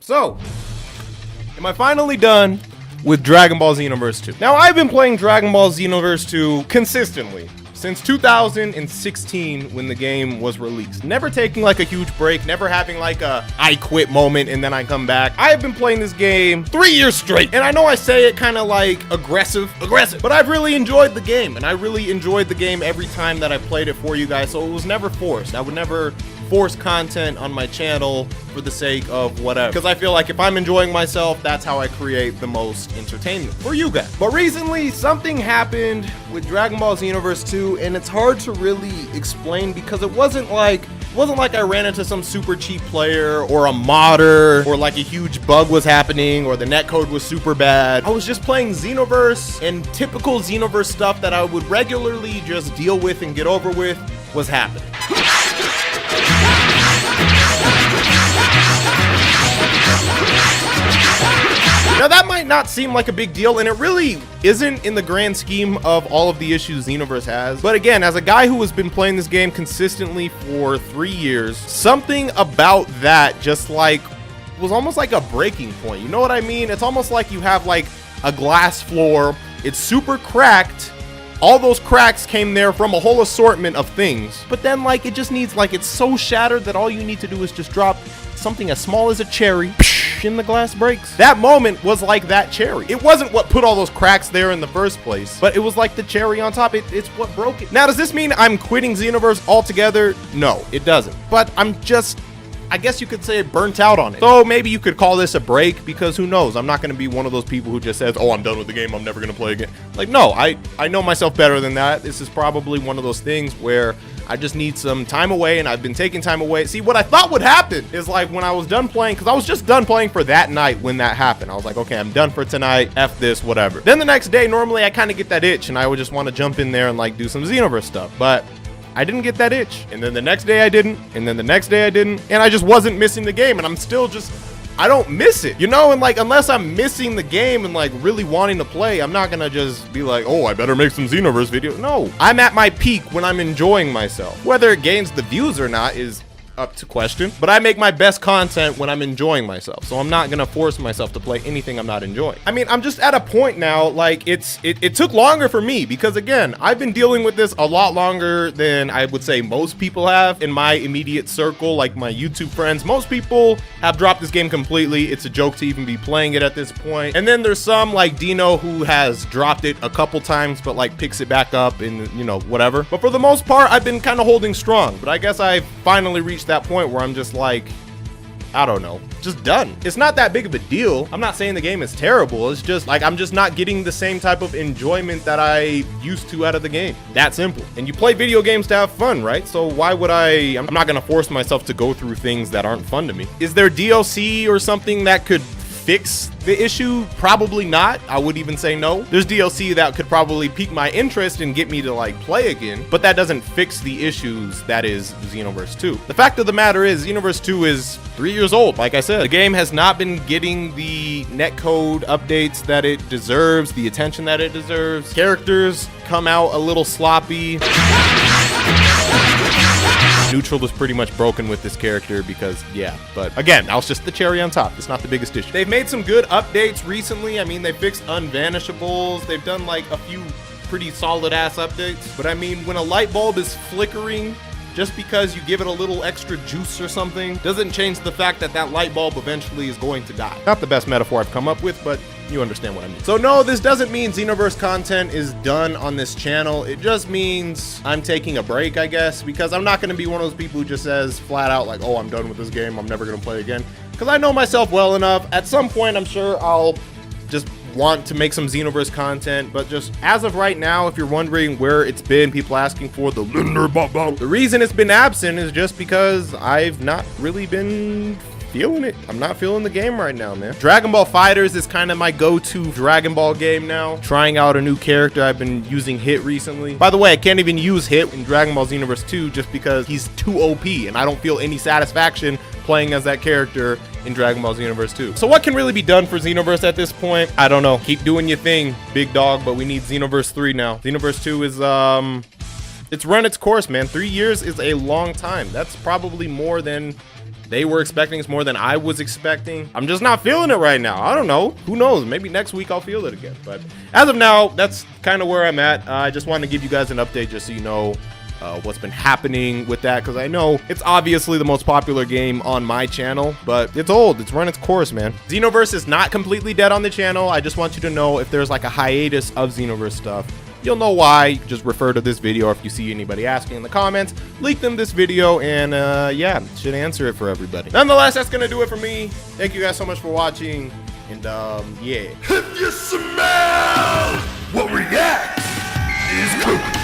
So, am I finally done with Dragon Ball Xenoverse 2? Now, I've been playing Dragon Ball Xenoverse 2 consistently since 2016 when the game was released. Never taking like a huge break, never having like a I quit moment and then I come back. I have been playing this game 3 years straight. And I know I say it kind of like aggressive, but I've really enjoyed the game. And I really enjoyed the game every time that I played it for you guys. So it was never forced. I would never force content on my channel for the sake of whatever, because I feel like if I'm enjoying myself, that's how I create the most entertainment for you guys. But recently something happened with Dragon Ball Xenoverse 2, and it's hard to really explain because it wasn't like I ran into some super cheap player or a modder or like a huge bug was happening or the netcode was super bad. I was just playing Xenoverse, and typical Xenoverse stuff that I would regularly just deal with and get over with was happening. Now that might not seem like a big deal, and it really isn't in the grand scheme of all of the issues Xenoverse has. But again, as a guy who has been playing this game consistently for 3 years, something about that just like was almost like a breaking point. You know what I mean? It's almost like you have like a glass floor, it's super cracked. All those cracks came there from a whole assortment of things, but then like it just needs, like, it's so shattered that all you need to do is just drop something as small as a cherry and the glass breaks. That moment was like that cherry. It wasn't what put all those cracks there in the first place, but it was like the cherry on top. It's what broke it. Now, does this mean I'm quitting Xenoverse altogether? No, it doesn't. But I'm just, I guess you could say, burnt out on it. So maybe you could call this a break, because who knows? I'm not going to be one of those people who just says, oh, I'm done with the game, I'm never going to play again. Like, no, I know myself better than that. This is probably one of those things where I just need some time away, and I've been taking time away. See, what I thought would happen is, like, when I was done playing, because I was just done playing for that night when that happened. I was like, okay, I'm done for tonight, F this, whatever. Then the next day, normally I kind of get that itch, and I would just want to jump in there and, like, do some Xenoverse stuff. But I didn't get that itch. And then the next day I didn't. And then the next day I didn't. And I just wasn't missing the game. And I'm still just, I don't miss it, you know? And like, unless I'm missing the game and like really wanting to play, I'm not gonna just be like, oh, I better make some Xenoverse videos. No, I'm at my peak when I'm enjoying myself. Whether it gains the views or not is up to question, but I make my best content when I'm enjoying myself, so I'm not gonna force myself to play anything I'm not enjoying. I mean, I'm just at a point now, like, it took longer for me, because again, I've been dealing with this a lot longer than I would say most people have in my immediate circle, like my YouTube friends. Most people have dropped this game completely. It's a joke to even be playing it at this point. And then there's some like Dino who has dropped it a couple times, but like picks it back up and, you know, whatever. But for the most part, I've been kind of holding strong. But I guess I've finally reached that point where I'm just like, I don't know, just done. It's not that big of a deal. I'm not saying the game is terrible. It's just like I'm just not getting the same type of enjoyment that I used to out of the game. That simple. And you play video games to have fun, right? So why would I'm not gonna force myself to go through things that aren't fun to me. Is there DLC or something that could fix the issue? Probably not. I would even say no. There's DLC that could probably pique my interest and get me to like play again, but that doesn't fix the issues that is Xenoverse 2. The fact of the matter is Xenoverse 2 is 3 years old. Like I said, the game has not been getting the netcode updates that it deserves, the attention that it deserves. Characters come out a little sloppy. Neutral is pretty much broken with this character because, yeah, but again, that was just the cherry on top. It's not the biggest issue. They've made some good updates recently. I mean, they fixed unvanishables. They've done like a few pretty solid ass updates. But I mean, when a light bulb is flickering, just because you give it a little extra juice or something doesn't change the fact that that light bulb eventually is going to die. Not the best metaphor I've come up with, but you understand what I mean. So no, this doesn't mean Xenoverse content is done on this channel. It just means I'm taking a break, I guess, because I'm not going to be one of those people who just says flat out like, oh, I'm done with this game, I'm never going to play again. Because I know myself well enough. At some point, I'm sure I'll just want to make some Xenoverse content, but just as of right now, if you're wondering where it's been, people asking for the reason it's been absent is just because I've not really been feeling it. I'm not feeling the game right now, man. Dragon Ball FighterZ is kind of my go-to Dragon Ball game now. Trying out a new character. I've been using Hit recently. By the way, I can't even use Hit in Dragon Ball Xenoverse 2 just because he's too OP and I don't feel any satisfaction playing as that character in Dragon Ball Xenoverse 2. So what can really be done for Xenoverse at this point? I don't know. Keep doing your thing, big dog, but we need Xenoverse 3 now. Xenoverse 2 is it's run its course, man. 3 years is a long time. That's probably more than they were expecting. It's more than I was expecting. I'm just not feeling it right now. I don't know. Who knows? Maybe next week I'll feel it again. But as of now, that's kind of where I'm at. I just wanted to give you guys an update just so you know what's been happening with that, because I know it's obviously the most popular game on my channel, but it's old. It's run its course, man. Xenoverse is not completely dead on the channel. I just want you to know if there's like a hiatus of Xenoverse stuff, you'll know why. Just refer to this video, or if you see anybody asking in the comments, leak them this video, and yeah, should answer it for everybody. Nonetheless, that's gonna do it for me. Thank you guys so much for watching, and yeah. If you smell what reacts is cooking.